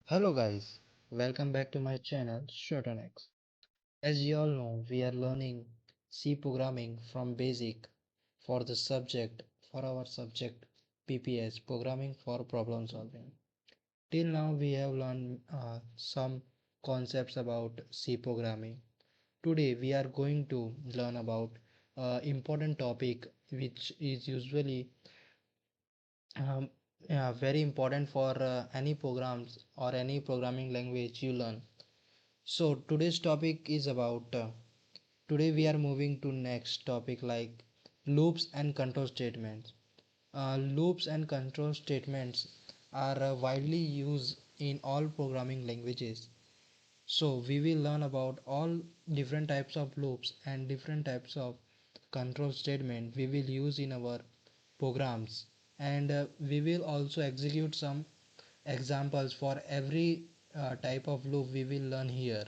Hello guys, welcome back to my channel Shortanex. As you all know, we are learning C programming from basic for our subject PPS, programming for problem solving. Till now we have learned some concepts about C programming. Today we are going to learn about important topic which is usually um, very important for any programs or any programming language you learn. So today's topic is about today we are moving to next topic like loops and control statements. Loops and control statements are widely used in all programming languages. So we will learn about all different types of loops and different types of control statement we will use in our programs, and we will also execute some examples for every type of loop we will learn here.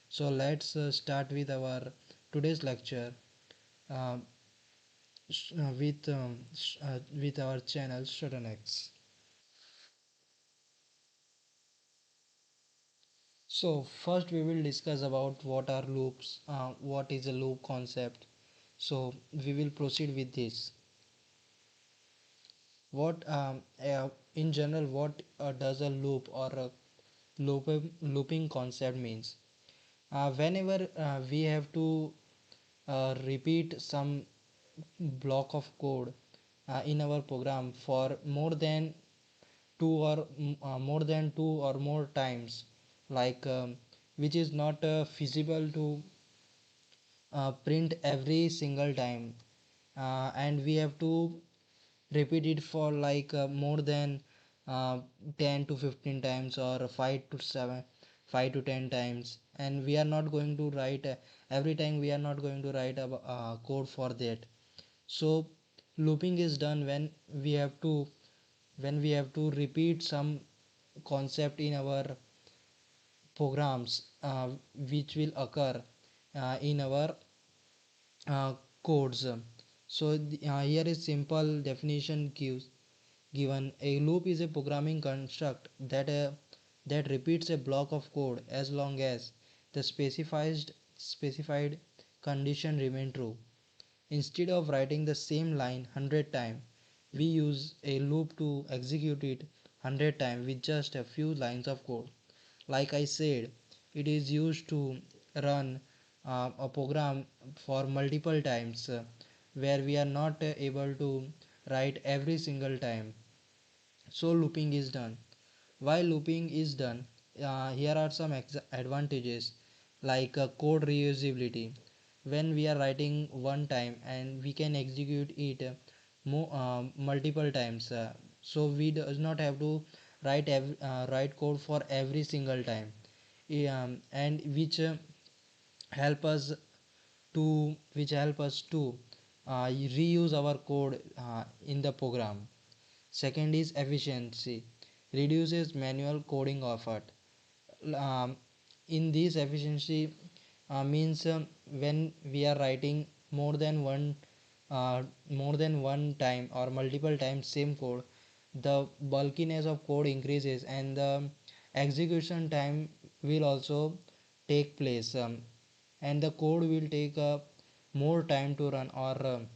So let's start with our today's lecture uh, with our channel StudentX. So first we will discuss about what are loops, what is a loop concept. So we will proceed with this. What in general, what does a loop or a looping concept means? Whenever we have to repeat some block of code in our program for more than two or more times, like which is not feasible to print every single time, and we have to repeat it for like more than uh, 10 to 15 times or 5 to 7 5 to 10 times, and we are not going to write every time we are not going to write a code for that. So looping is done when we have to repeat some concept in our programs, which will occur in our uh, codes. So here is simple definition given. A loop is a programming construct that repeats a block of code as long as the specified condition remain true. Instead of writing the same line 100 times, we use a loop to execute it 100 times with just a few lines of code. Like I said, it is used to run a program for multiple times, where we are not able to write every single time. So looping is done. While looping is done, here are some advantages like code reusability. When we are writing one time and we can execute it multiple times, so we does not have to write code for every single time, and which help us to reuse our code in the program. Second is efficiency, reduces manual coding effort. Um, in this efficiency means when we are writing more than one time or multiple times same code, the bulkiness of code increases and the execution time will also take place, and the code will take more time to run, or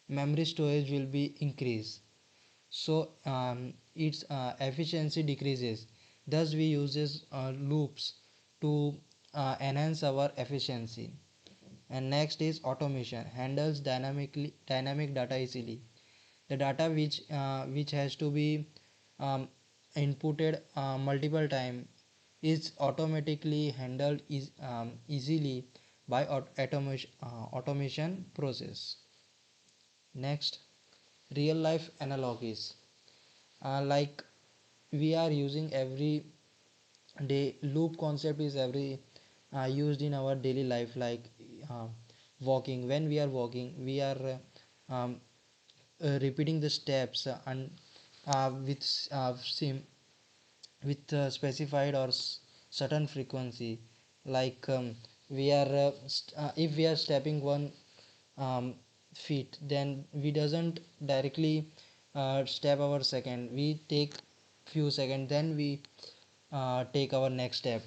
memory storage will be increased. So its efficiency decreases. Thus we uses loops to enhance our efficiency. And next is automation, handles dynamic data easily. The data which has to be um, inputted multiple time is automatically handled easily by automation process. Next, real life analogies, like we are using every day. Loop concept is every used in our daily life, like uh, walking. When we are walking, we are repeating the steps and with specified or certain frequency, like we are if we are stepping one um, feet, then we doesn't directly step our second, we take few seconds, then we take our next step.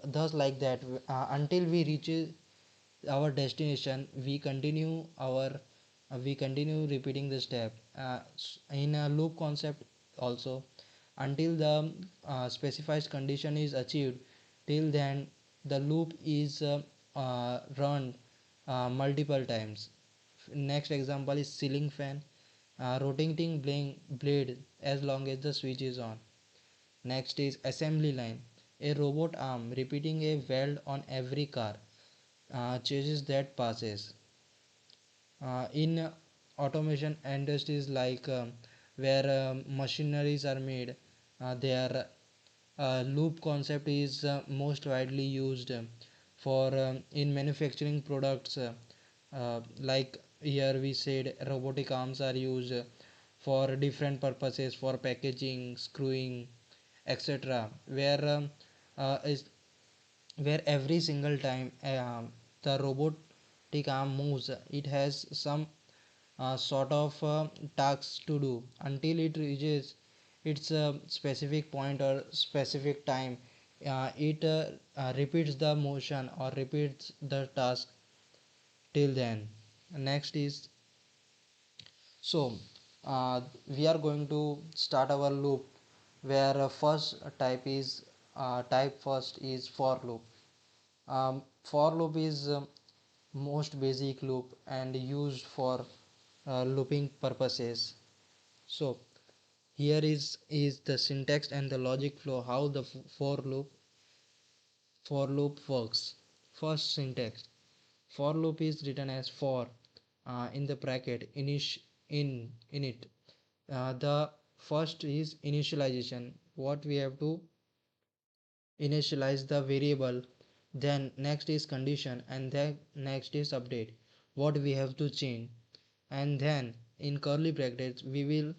Thus like that, until we reach our destination, we continue repeating the step in a loop concept also, until the specified condition is achieved. Till then the loop is run multiple times. Next example is ceiling fan, rotating blade as long as the switch is on. Next is assembly line, a robot arm repeating a weld on every car chases that passes. In automation industries like where machineries are made, their loop concept is most widely used for in manufacturing products, like here we said robotic arms are used for different purposes, for packaging, screwing, etc., is where every single time the robotic arm moves, it has some sort of tasks to do until it reaches its specific point or specific time. It repeats the motion or repeats the task till then. Next is, so we are going to start our loop, where type first is for loop. For loop is most basic loop and used for looping purposes. So here is the syntax and the logic flow how the for loop works. First syntax: for loop is written as for in the bracket init. The first is initialization, what we have to initialize the variable. Then next is condition, and then next is update, what we have to change. And then in curly brackets we will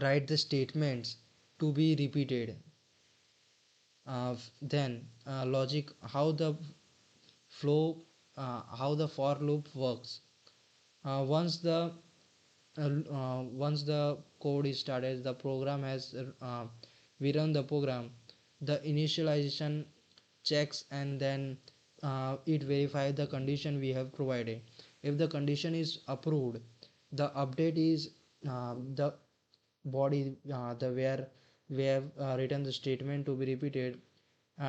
write the statements to be repeated. Then logic, how the for loop works. uh, once the once the code is started, the program has we run the program, the initialization checks, and then it verifies the condition we have provided. If the condition is approved, the update is the body, the where we have written the statement to be repeated,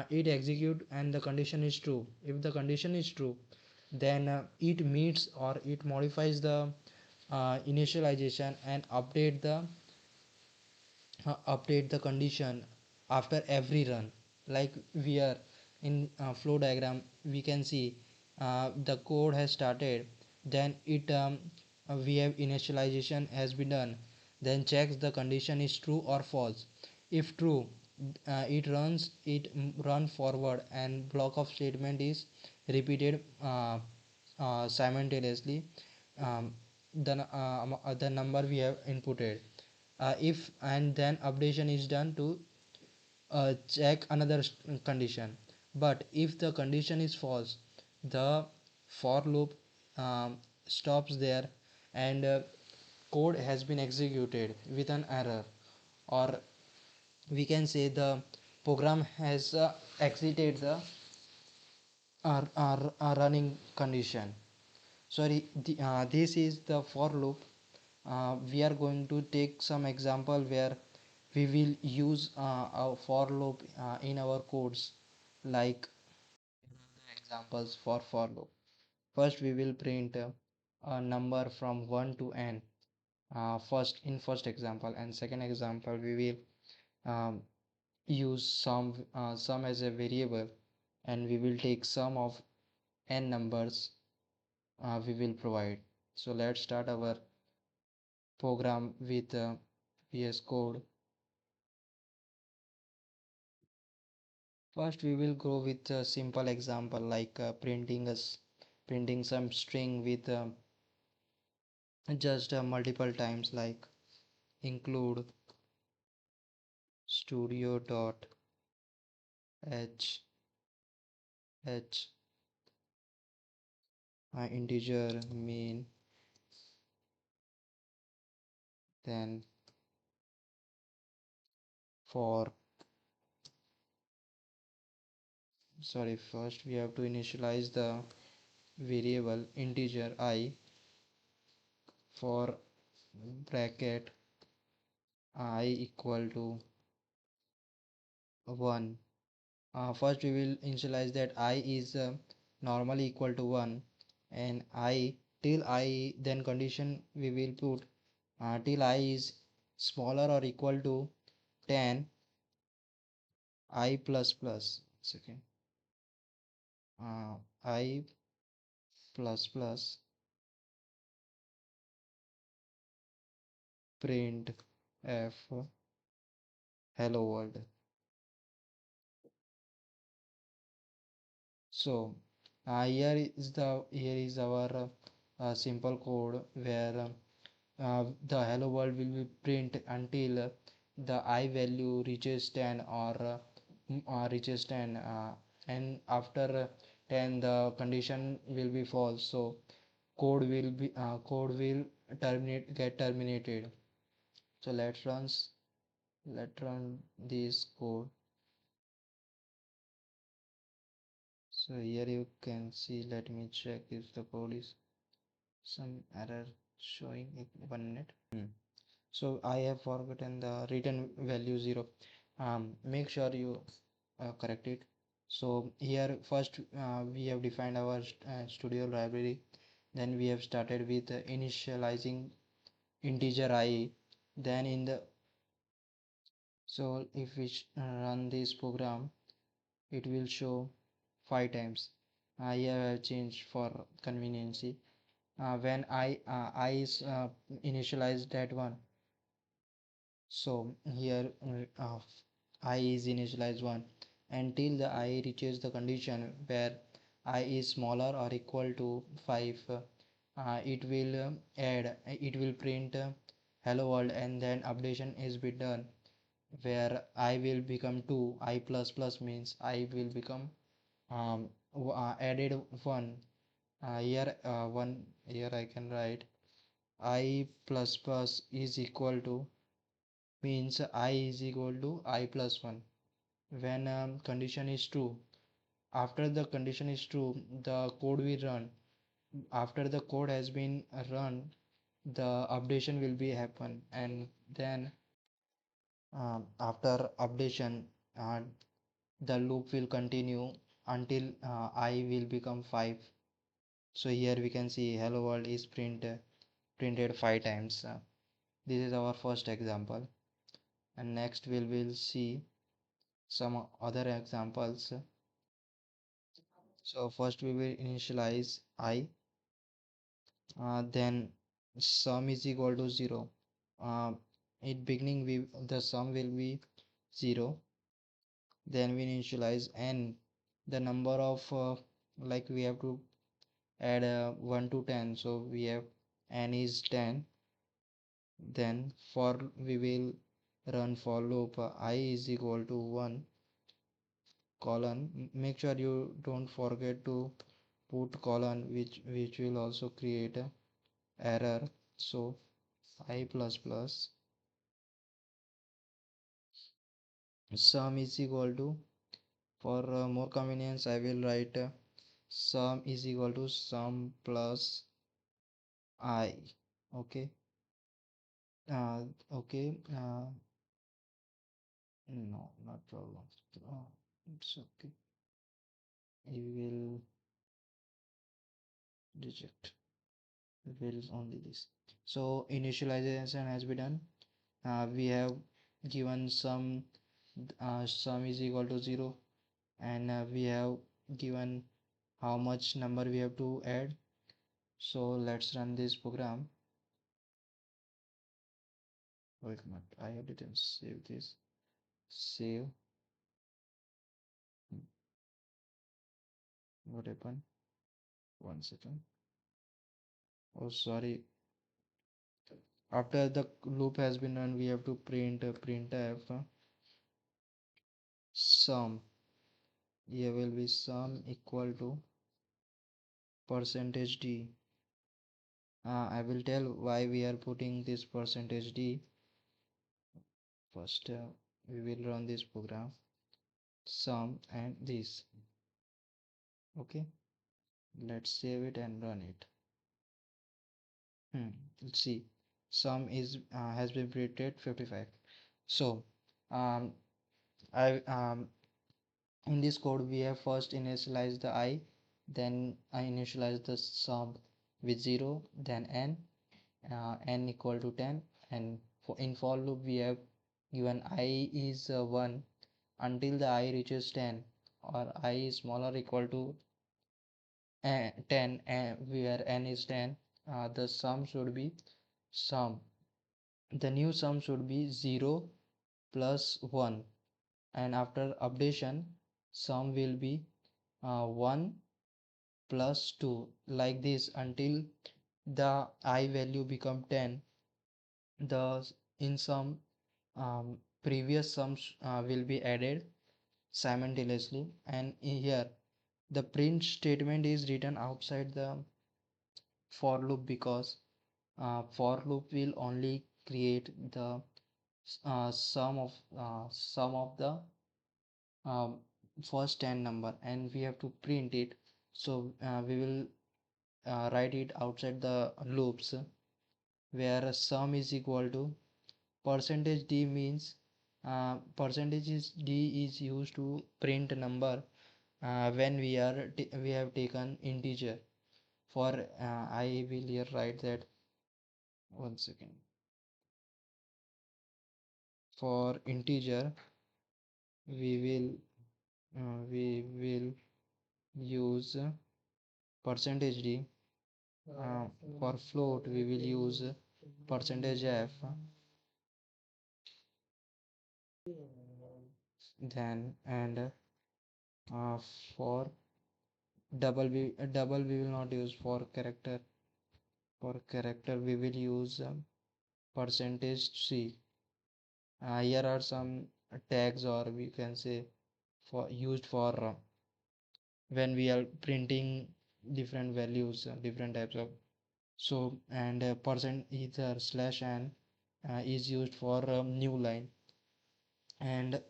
it execute and the condition is true. If the condition is true, then it meets or it modifies the initialization and update the condition after every run. Like we are in flow diagram, we can see the code has started, then it we have initialization has been done, then checks the condition is true or false. If true, it run forward and block of statement is repeated simultaneously, um, the number we have inputted. If and then updation is done to check another condition. But if the condition is false, the for loop stops there, and code has been executed with an error, or we can say the program has exited the running condition. Sorry, this is the for loop. We are going to take some example where we will use our for loop in our codes, like examples for loop. First we will print a number from 1 to n, first example, and second example we will use sum as a variable, and we will take sum of n numbers we will provide. So let's start our program with VS Code. First, we will go with a simple example like printing some string with just multiple times, like include studio dot h h integer main, then for sorry, first we have to initialize the variable integer I for bracket I equal to 1. First we will initialize that I is normally equal to 1, and I till I, then condition we will put till I is smaller or equal to 10 I plus plus second I plus plus print f hello world. So here is our simple code where the hello world will be print until the I value reaches 10 or reaches 10, and after 10 the condition will be false, so code will terminated. So let's run this code. So here you can see, let me check if the code is some error showing in 1 minute. So I have forgotten the return value 0. Make sure you correct it. So here first we have defined our studio library, then we have started with initializing integer I, then in the, so if we run this program, it will show 5 times. Here I have changed for conveniency. When I is initialized that one, so here I is initialized 1 until the I reaches the condition where I is smaller or equal to 5. It will print hello world, and then updation is be done where I will become 2. I plus plus means I will become added 1. Here 1, here I can write I plus plus is equal to, means I is equal to I plus 1 when condition is true. After the condition is true, the code will run. After the code has been run, the updation will be happen, and then after updation, uh, the loop will continue until I will become 5. So here we can see hello world is printed 5 times. This is our first example, and next we will see some other examples. So first we will initialize I, then sum is equal to 0. uh, in beginning the sum will be 0, then we initialize n, the number of like we have to add 1 to 10, so we have n is 10. Then for we will run for loop I is equal to 1 colon. Make sure you don't forget to put colon, which will also create a error. So I plus plus sum is equal to, for more convenience I will write sum is equal to sum plus I. Okay. Okay. No, not problem. uh, it's okay, I will reject, will only this. So initialization has been done. We have given sum is equal to 0, and we have given how much number we have to add. So let's run this program. Wait a minute, I didn't save this. Save. Hmm, what happened? 1 second. Oh, sorry. After the loop has been run, we have to print printf sum. Here will be sum equal to percentage d. I will tell why we are putting this percentage d. First we will run this program sum and this. Okay, let's save it and run it. Let's see, sum is has been printed 55. So um I in this code we have first initialized the I, then I initialize the sum with 0, then n equal to 10, and in for loop we have given I is 1 until the I reaches 10, or I is smaller equal to 10, where n is 10. The sum should be sum the new sum should be 0 plus 1, and after updation sum will be 1 plus 2, like this until the I value become 10. The in some previous sums will be added simultaneously, and here the print statement is written outside the for loop, because for loop will only create the sum of the um, first 10 number, and we have to print it. So we will write it outside the loops, where sum is equal to percentage d, means percentage is d is used to print number when we have taken integer. For I will here write that, one second, for integer we will use percentage d. For float we will use percentage f. Then and for double we will not use. For character we will use percentage c. Here are some tags, or we can say for used for when we are printing different values, different types of. So and percent either slash n is used for new line. And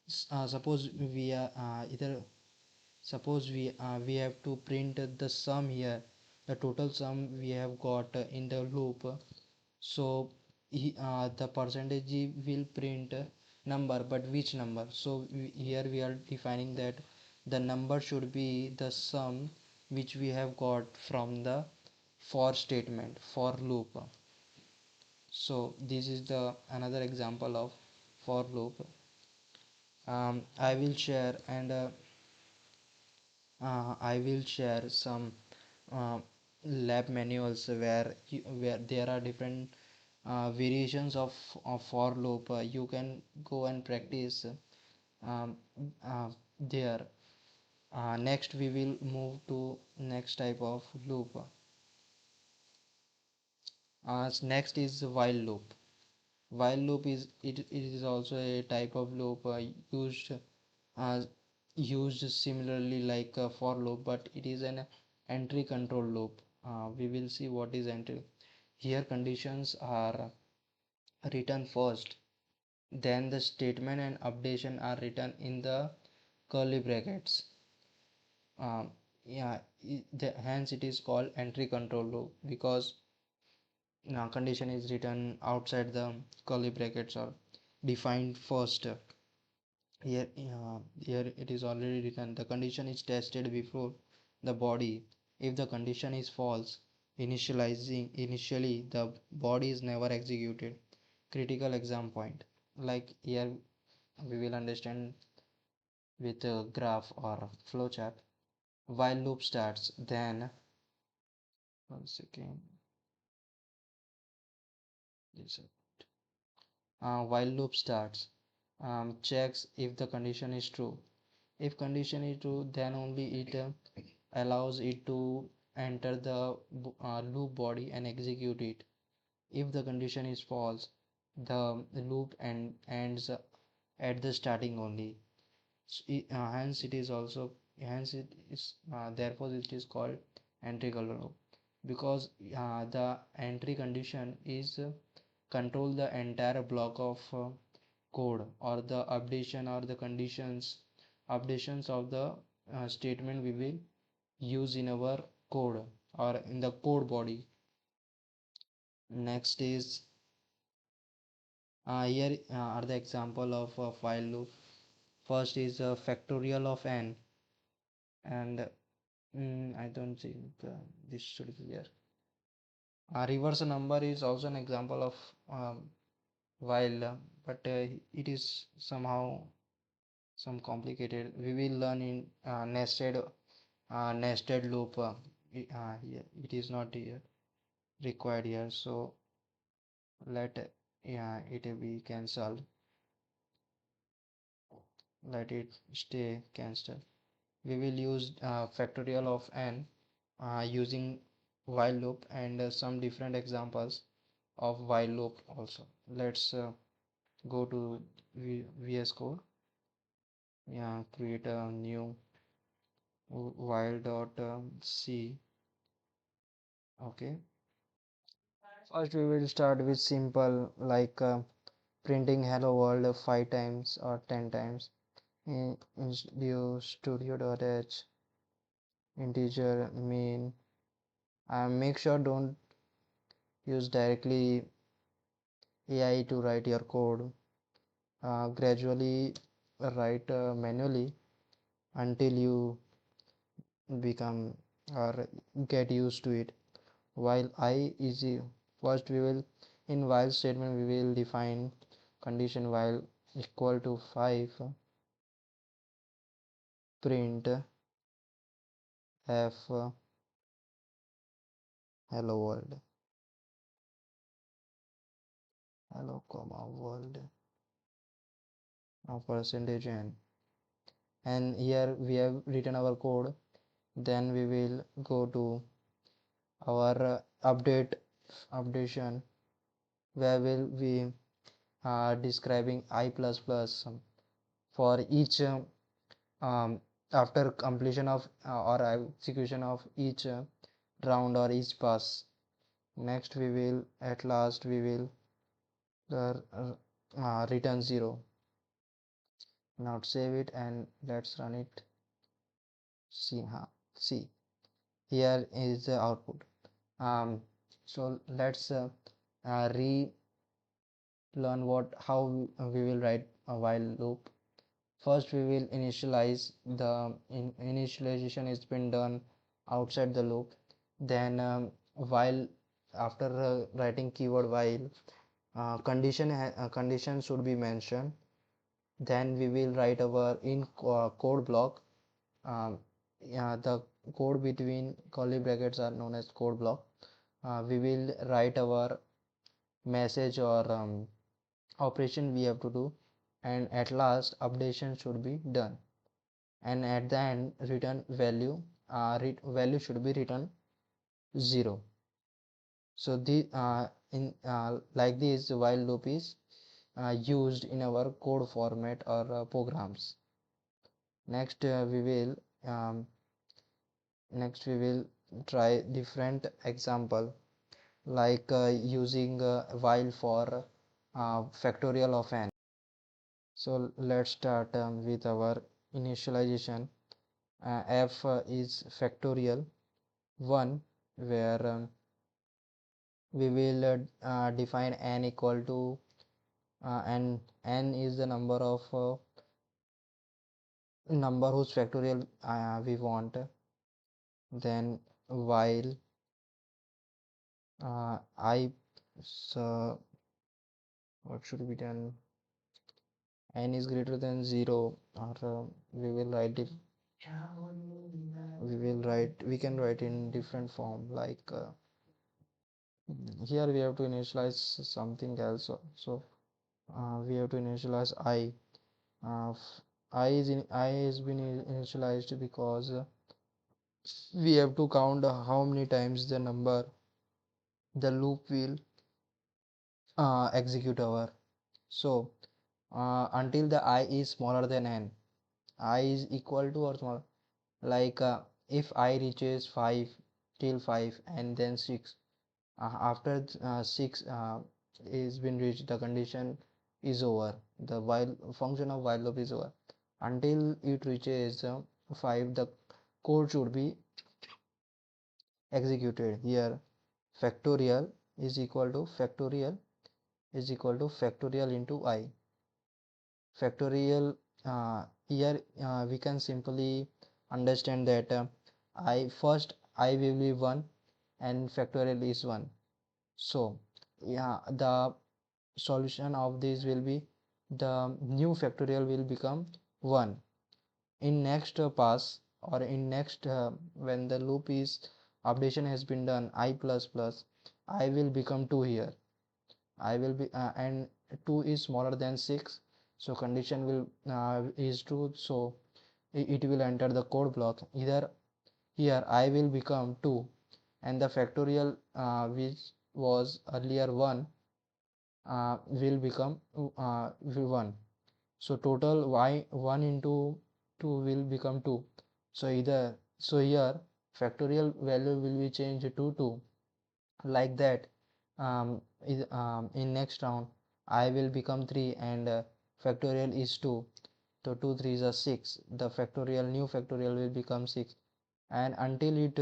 suppose we are either suppose we have to print the sum here, the total sum we have got in the loop. So the percentage will print number, but which number? So here we are defining that the number should be the sum which we have got from the for statement, for loop. So this is the another example of for loop. I will share and I will share some uh, lab manuals where there are different variations of for loop. You can go and practice um, there. Next we will move to next type of loop. Next is while loop. While loop it is also a type of loop uh, used similarly like for loop, but it is an entry control loop. We will see what is entry. Here conditions are written first, then the statement and updation are written in the curly brackets. Yeah, hence it is called entry control loop, because condition is written outside the curly brackets or defined first. Here it is already written, the condition is tested before the body. If the condition is false, initially the body is never executed. Critical exam point. Like here we will understand with a graph or flowchart. While loop starts, then one second. Yes, sir. While loop starts, checks if the condition is true. If condition is true, then only it allows it to enter the loop body and execute it. If the condition is false, the loop ends at the starting only. Hence it is also, hence it is therefore it is called entry color loop, because the entry condition is control the entire block of code, or the updation or the conditions updations of the statement we will use in our code or in the code body. Next is here are the example of a while loop. First is a factorial of n, and I don't think this should be here. A reverse number is also an example of while, but it is somehow some complicated. We will learn in nested loop. Here, it is not here required here, so let it be cancelled. Let it stay cancelled. We will use factorial of n using while loop and some different examples of while loop also. Let's go to VS Code. Yeah, create a new while dot c. Okay. First, we will start with simple like printing hello world 5 times or 10 times. Introduce studio.h integer main. Make sure don't use directly AI to write your code. Gradually write manually until you become or get used to it. While I is first we will in while statement we will define condition while equal to 5 print f hello world hello comma world percentage n, and here we have written our code. Then we will go to our updation where will we describing I plus plus for each after completion of or execution of each round or each pass. Next we will at last we will return 0. Now save it and let's run it. See here is the output. So let's relearn what how we will write a while loop. First we will initialize the initialization is been done outside the loop. Then while after writing keyword while condition should be mentioned. Then we will write our in code block. The code between curly brackets are known as code block. We will write our message or operation we have to do, and at last updation should be done, and at the end return value value should be written 0. So the in like this while loop is used in our code format or programs. Next um, we will try different example like using while for factorial of n. So let's start with our initialization. F is factorial 1, where we will define n equal to and n is the number of number whose factorial we want. Then while I so what should be done, n is greater than 0, or we will write it we can write in different form like here we have to initialize something else. So we have to initialize I. I has been initialized because we have to count how many times the number the loop will execute our. So until the I is smaller than n, I is equal to or smaller, like if I reaches 5 till 5 and then 6, after 6 is been reached, the condition is over, the while function of while loop is over until it reaches 5 the code should be executed. Here factorial is equal to factorial into I. Factorial, here we can simply understand that I will be 1 and factorial is 1. So yeah, the solution of this will be the new factorial will become 1 in next pass, or in next when the loop is updation has been done, I plus plus I will become 2 here. I will be and 2 is smaller than 6, so condition will is true, so it will enter the code block. Either here I will become 2 and the factorial which was earlier 1 will become 1. So total y 1 into 2 will become 2. So here factorial value will be changed to 2. Like that, in next round I will become 3 and factorial is 2. So 2 3s are 6. The factorial new factorial will become 6, and until it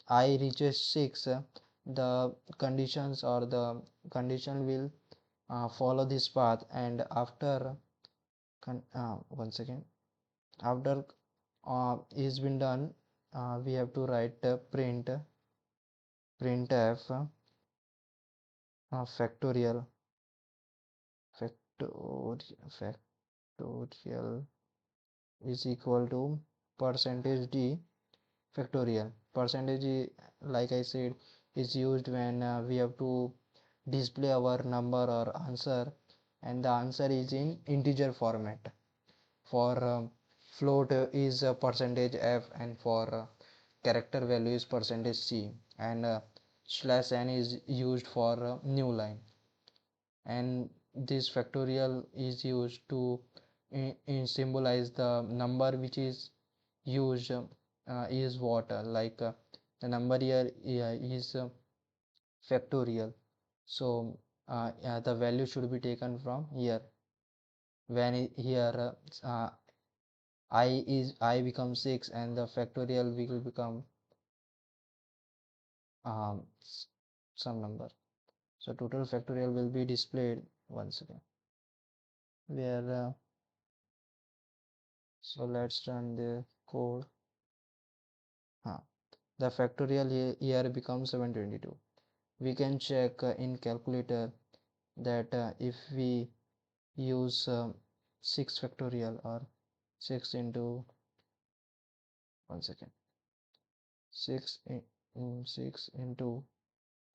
I reaches 6, the conditions or the condition will follow this path, and after one second, after is been done, we have to write printf factorial factorial is equal to percentage d factorial. Percentage like I said is used when we have to display our number or answer, and the answer is in integer format. For float is percentage f, and for character value is percentage c, and slash n is used for new line. And this factorial is used to symbolize the number which is used, is what like the number here is factorial. So yeah, the value should be taken from here. When here I becomes 6 and the factorial will become um, some number. So total factorial will be displayed once again. Where so let's run the code. The factorial here becomes 722. We can check in calculator that if we use 6 factorial, or 6 into one second 6 6 into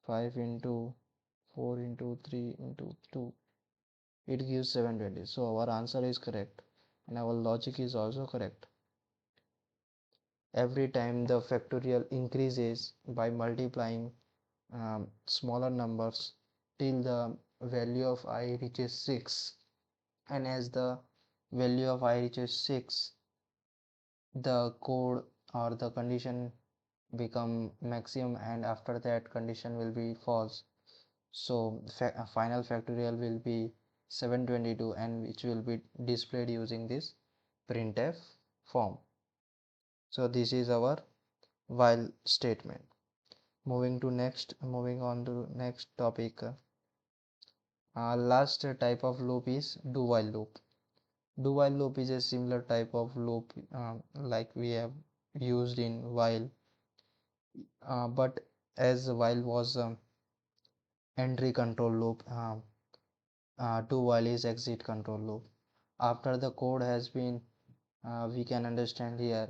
5 into 4 into 3 into 2, it gives 720. So our answer is correct and our logic is also correct. Every time the factorial increases by multiplying smaller numbers till the value of I reaches 6, and as the value of I reaches 6, the code or the condition become maximum, and after that condition will be false. So final factorial will be 722, and which will be displayed using this printf form. So this is our while statement. Moving on to next topic. Last type of loop is do while loop. Do while loop is a similar type of loop like we have used in while, but as while was entry control loop, do while is exit control loop. After the code has been, we can understand here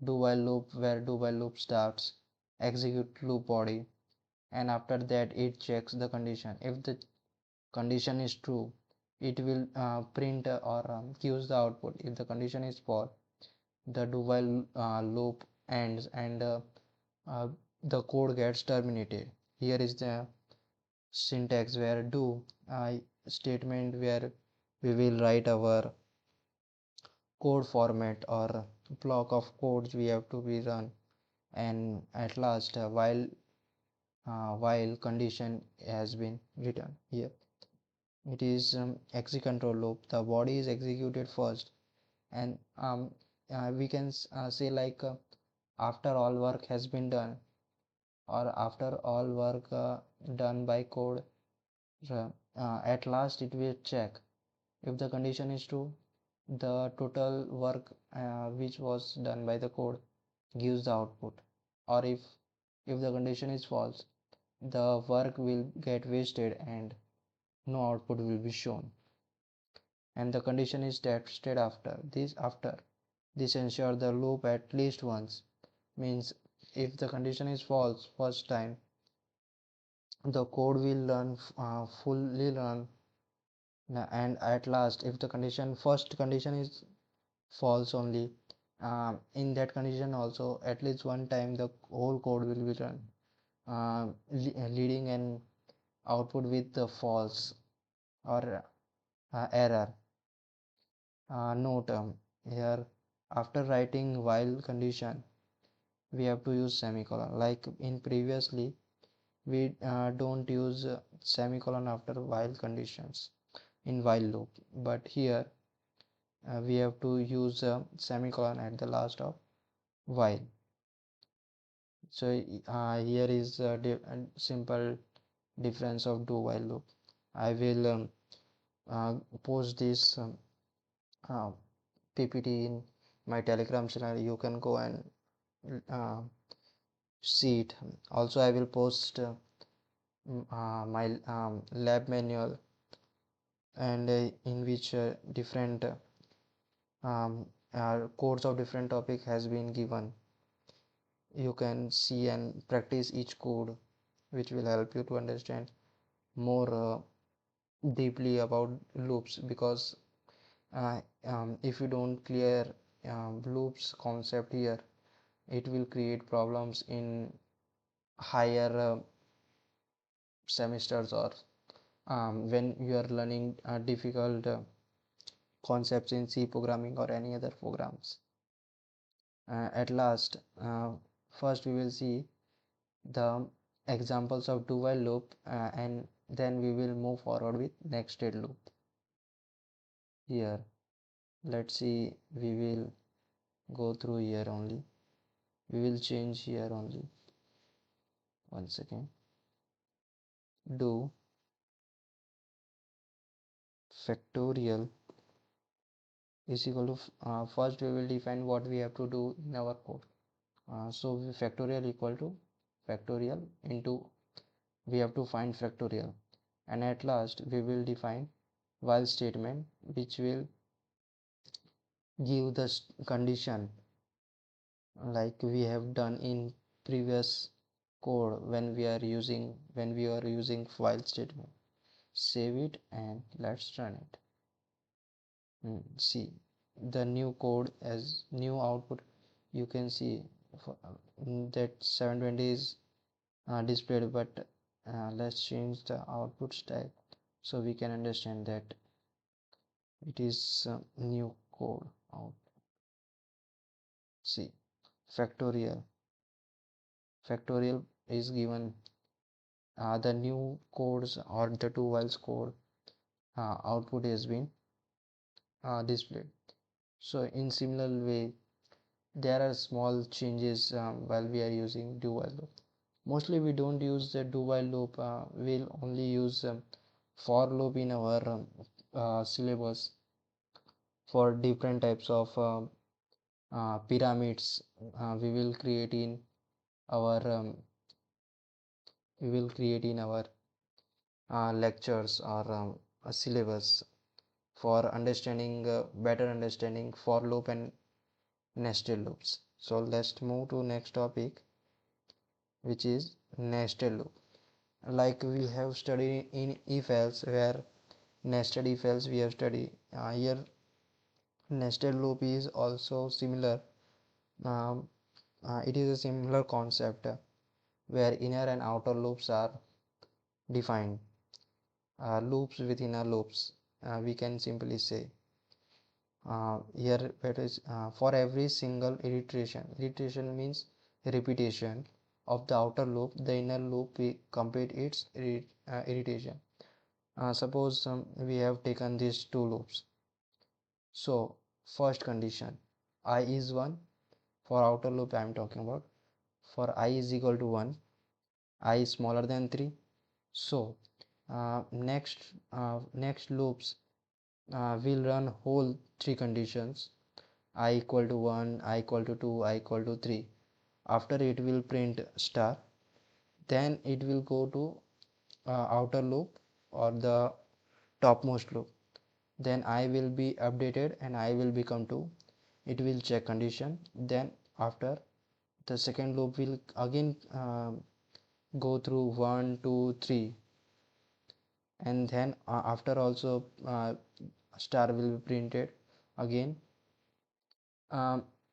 do while loop, where do while loop starts, execute loop body, and after that it checks the condition. If the condition is true, it will print or gives the output. If the condition is false, the do while loop ends, and uh, the code gets terminated. Here is the syntax where do statement, where we will write our code format or block of codes we have to be run, and at last while condition has been written. Here it is exit control loop. The body is executed first, and we can say like after all work has been done, or after all work done by code, at last it will check if the condition is true, the total work which was done by the code gives the output, or if the condition is false, the work will get wasted and no output will be shown, and the condition is tested after this ensure the loop at least once. Means if the condition is false first time, the code will run fully run, and at last if the first condition is false only, in that condition also at least one time the whole code will be run, leading an output with the false or error. Note here, after writing while condition we have to use semicolon. Like in previously we don't use semicolon after while conditions in while loop, but here we have to use semicolon at the last of while. So here is a simple difference of do while loop. I will post this uh, PPT in my Telegram channel. You can go and uh, see it. Also, I will post my lab manual, and in which different codes of different topic has been given. You can see and practice each code, which will help you to understand more deeply about loops, because if you don't clear loops concept here, it will create problems in higher semesters, or when you are learning difficult concepts in C programming or any other programs. At last, first we will see the examples of do while loop, and then we will move forward with nested loop. Here, let's see, we will go through here only. We will change here only. One second. Do factorial is equal to first we will define what we have to do in our code. So factorial equal to factorial into, we have to find factorial, and at last we will define while statement, which will give the condition like we have done in previous code when we are using while statement. Save it and let's run it. See the new code as new output. You can see that 720 is displayed, but let's change the output style so we can understand that it is new code out. See, factorial is given, the new codes or the two whiles code output has been displayed. So in similar way, there are small changes while we are using do while loop. Mostly we don't use the do while loop, we'll only use for loop in our syllabus for different types of pyramids. We will create in our lectures or a syllabus for understanding better understanding for loop and nested loops. So let's move to next topic, which is nested loop. Like we have studied in if else, where nested if else we have studied, here nested loop is also similar. um, it is a similar concept, where inner and outer loops are defined, loops within a loops, we can simply say. Here it is, for every single iteration means repetition of the outer loop, the inner loop we complete its iteration. Suppose we have taken these two loops. So first condition, I is 1. For outer loop I am talking about. For I is equal to 1, I is smaller than 3. So next loops will run whole three conditions: I equal to 1, I equal to 2, I equal to 3. After it will print star. Then it will go to outer loop or the topmost loop. Then I will be updated and I will become 2. It will check condition. Then after, the second loop will again go through 1 2 3, and then after also star will be printed again.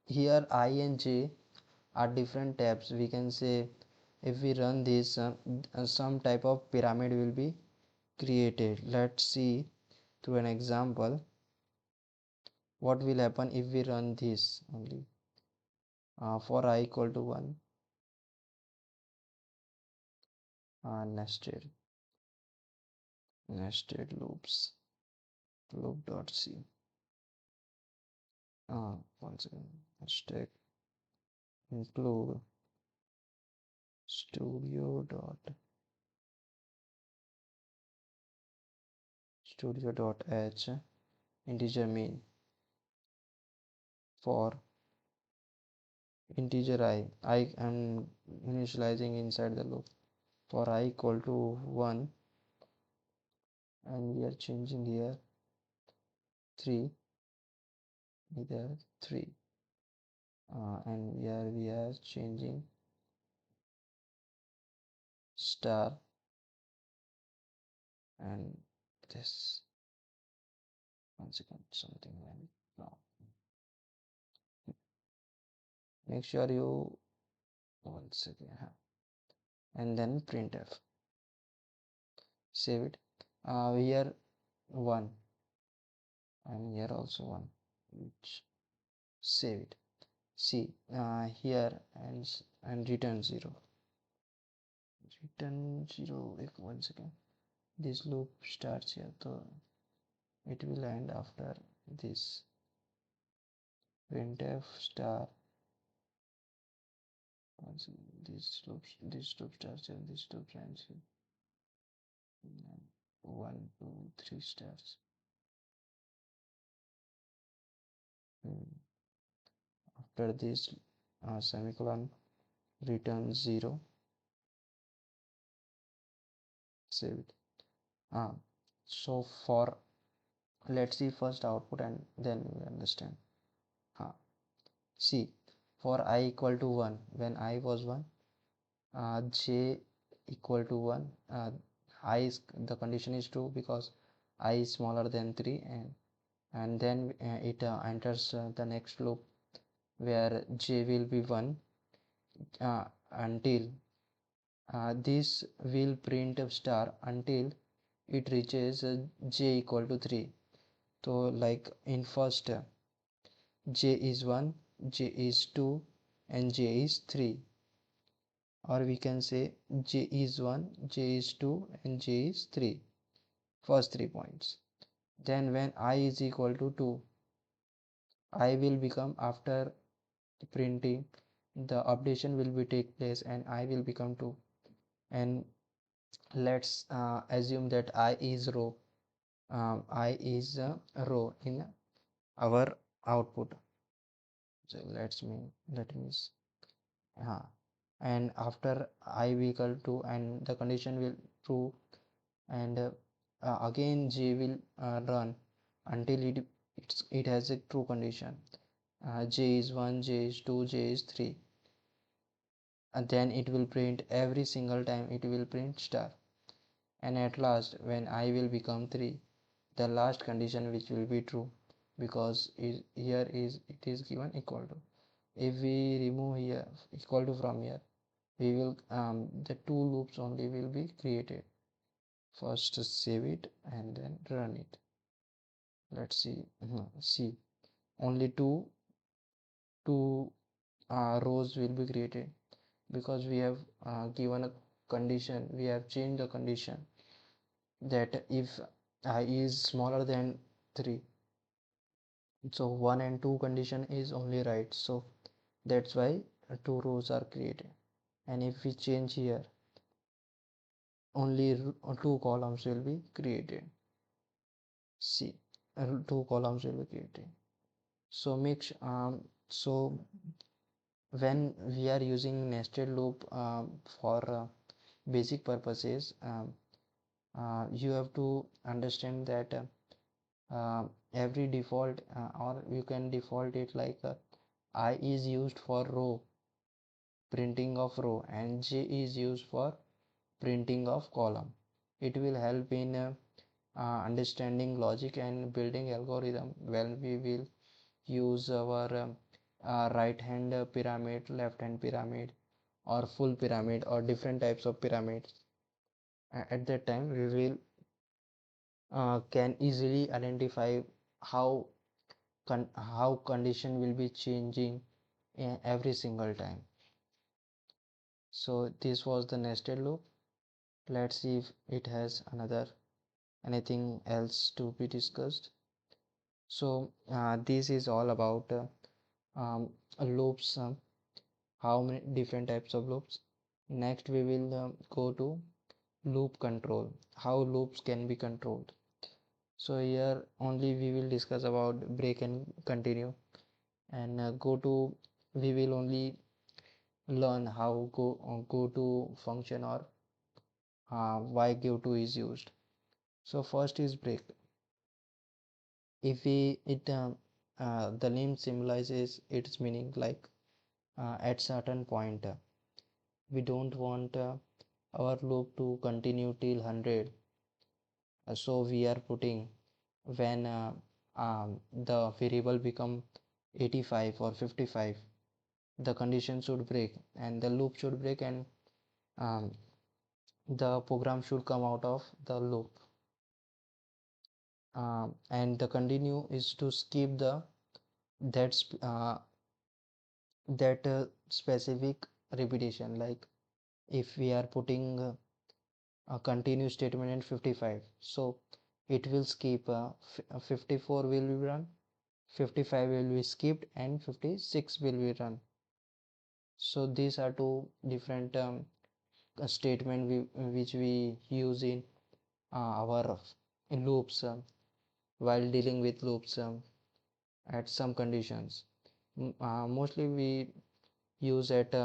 Here I and j are different tabs. We can say if we run this, some type of pyramid will be created. Let's see through an example what will happen if we run this only. For I equal to 1, nested loops, loop.c. Once again, hashtag include studio.h integer main for integer I am initializing inside the loop. For I equal to 1, and we are changing here 3, either 3, and here we are changing star, and this, one second, something went wrong. Make sure you, once again, and then printf, save it. Here 1, and here also 1, which, save it. See here, and return 0, return 0. If once again this loop starts here, so it will end after this printf star. Once again, this loop starts here, this loop ends here, and 1 2 3 stars. After this semicolon, return 0, save it. So for, let's see first output and then we understand. See, for I equal to 1, when I was 1, j equal to 1, I is, the condition is true because I is smaller than 3, and then it enters the next loop where j will be 1, until this will print a star until it reaches j equal to 3. So like in first, j is 1, j is 2, and j is 3. Or we can say j is 1, j is 2, and j is 3. First 3 points. Then when I is equal to 2, I will become, after printing, the updation will be take place and I will become 2. And let's assume that I is row. I is a row in our output. So let me and after I equal to, and the condition will true, and again j will run until it has a true condition. J is 1, j is 2, j is 3, and then it will print every single time, it will print star. And at last, when I will become 3, the last condition which will be true, because here is, it is given equal to. If we remove here equal to from here, we will the two loops only will be created. First save it and then run it. Let's see. See, only two rows will be created because we have given a condition, we have changed the condition that if I is smaller than 3, So 1 and 2 condition is only right, so that's why two rows are created. And if we change here, only two columns will be created. See, two columns will be created. So so when we are using nested loop for basic purposes, you have to understand that every default, or you can default it like I is used for row, printing of row, and j is used for printing of column. It will help in understanding logic and building algorithm when we will use our right hand pyramid, left hand pyramid, or full pyramid, or different types of pyramids. At that time we will can easily identify how how condition will be changing every single time. So this was the nested loop. Let's see if it has anything else to be discussed. So this is all about loops, how many different types of loops. Next we will go to loop control, how loops can be controlled. So here only we will discuss about break and continue, and we will only learn how go to function, or why go to is used. So first is break. If we it The name symbolizes its meaning, like at certain point we don't want our loop to continue till 100, so we are putting when the variable become 85 or 55, the condition should break and the loop should break, and um, the program should come out of the loop. And the continue is to skip the that specific repetition. Like if we are putting a continue statement in 55, so it will skip 54 will be run, 55 will be skipped, and 56 will be run. So these are two different statement which we use in our loops, while dealing with loops at some conditions. Mostly we use it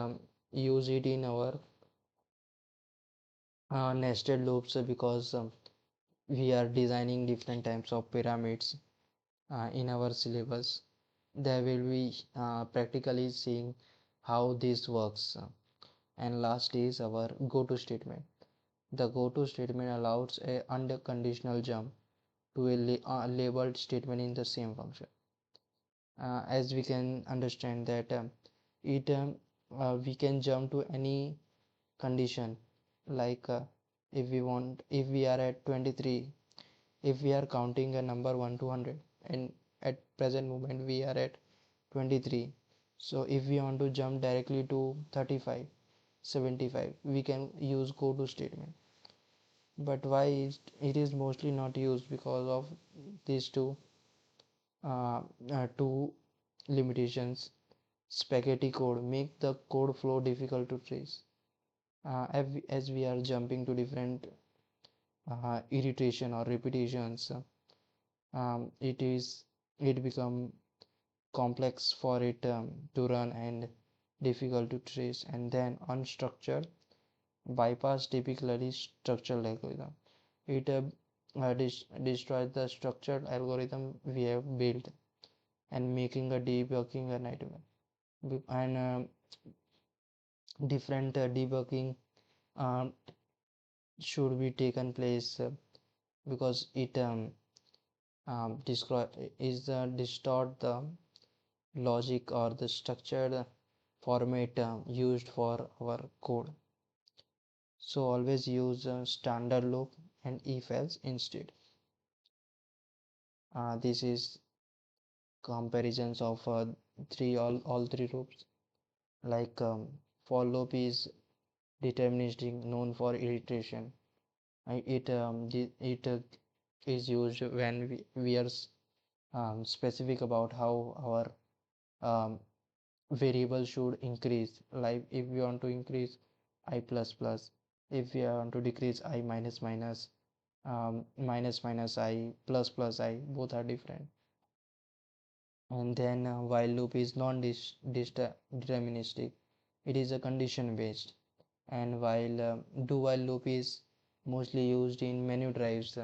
use it in our nested loops, because we are designing different types of pyramids in our syllabus. There will be practically seeing how this works. And last is our go to statement. The go to statement allows a unconditional jump to a labeled statement in the same function. As we can understand that it we can jump to any condition, like if we are at 23, if we are counting a number 1 to 100, and at present moment we are at 23, so if we want to jump directly to 35, 75, we can use go to statement. But why it is mostly not used? Because of these two limitations. Spaghetti code make the code flow difficult to trace. As we are jumping to different iteration or repetitions, it become complex for it to run and difficult to trace. And then unstructured bypass typically structured algorithm. It destroys the structured algorithm we have built, and making a debugging a nightmare. And different debugging um, should be taken place, because it describe is distort the logic or the structured format used for our code. So always use standard loop and if else instead. This is comparisons of all three loops. Like for loop is deterministic, known for iteration. It is used when we are specific about how our um, variable should increase. Like if we want to increase I plus plus, if we want to decrease I minus minus, minus minus I plus plus I, both are different. And then while loop is non-deterministic, it is a condition based. And while do while loop is mostly used in menu drives,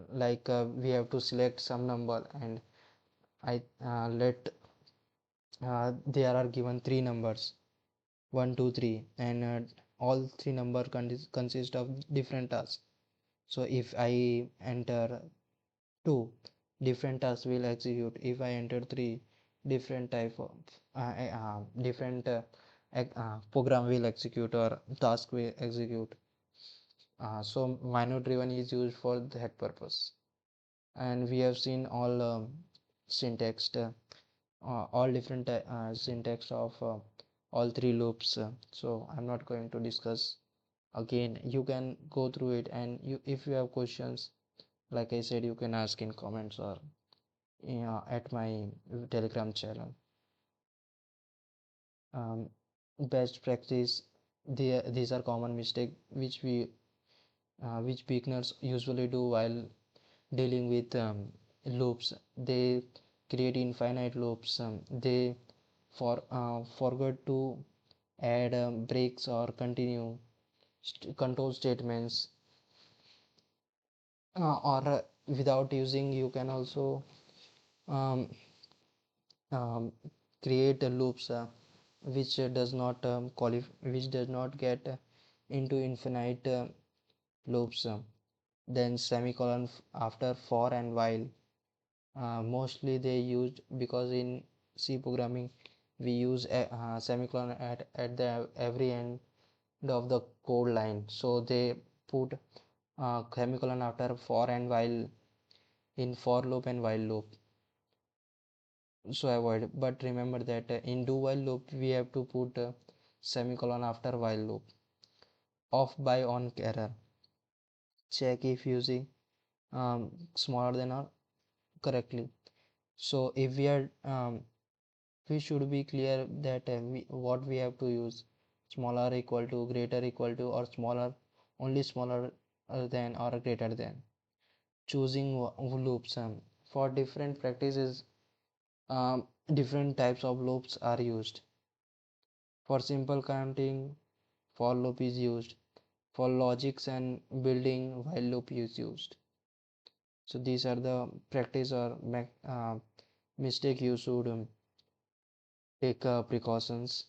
like we have to select some number and I let there are given three numbers, 1 2 3, and all three number consist of different tasks. So if I enter 2, different tasks will execute. If I enter 3, different type of different program will execute or task will execute. So minor driven is used for that purpose. And we have seen all syntax, all different syntax of all three loops. So I'm not going to discuss again. You can go through it, and if you have questions, like I said, you can ask in comments or at my Telegram channel. Um, Best practice. These are common mistake which beginners usually do while dealing with loops. They create infinite loops. They forgot to add breaks or continue control statements, or without using, you can also um, um, create loops which does not which does not get into infinite loops. Then semicolon after for and while. Mostly they used because in C programming we use a semicolon at the every end of the code line. So they put semicolon after for and while in for loop and while loop. So avoid. But remember that in do while loop we have to put semicolon after while loop. Off by on error. Check if using smaller than or correctly. So if we are we should be clear that what we have to use, smaller equal to, greater equal to, or smaller, only smaller than or greater than. Choosing loops, for different practices, different types of loops are used. For simple counting, for loop is used. For logics and building, while loop is used. So these are the practice or mistake you should take precautions.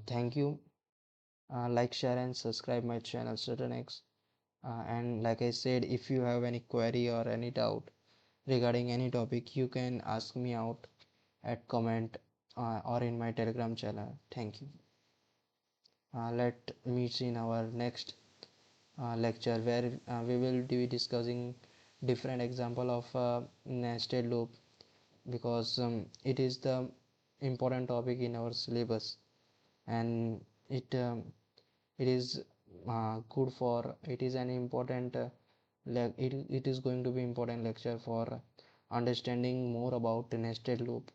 Thank you. Like, share, and subscribe my channel CertainX. And like I said, if you have any query or any doubt regarding any topic, you can ask me out at comment or in my Telegram channel. Thank you. Let meet in our next lecture, where we will be discussing different example of nested loop, because it is the important topic in our syllabus, and it is good for, it is an important it is going to be important lecture for understanding more about the nested loop.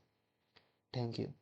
Thank you.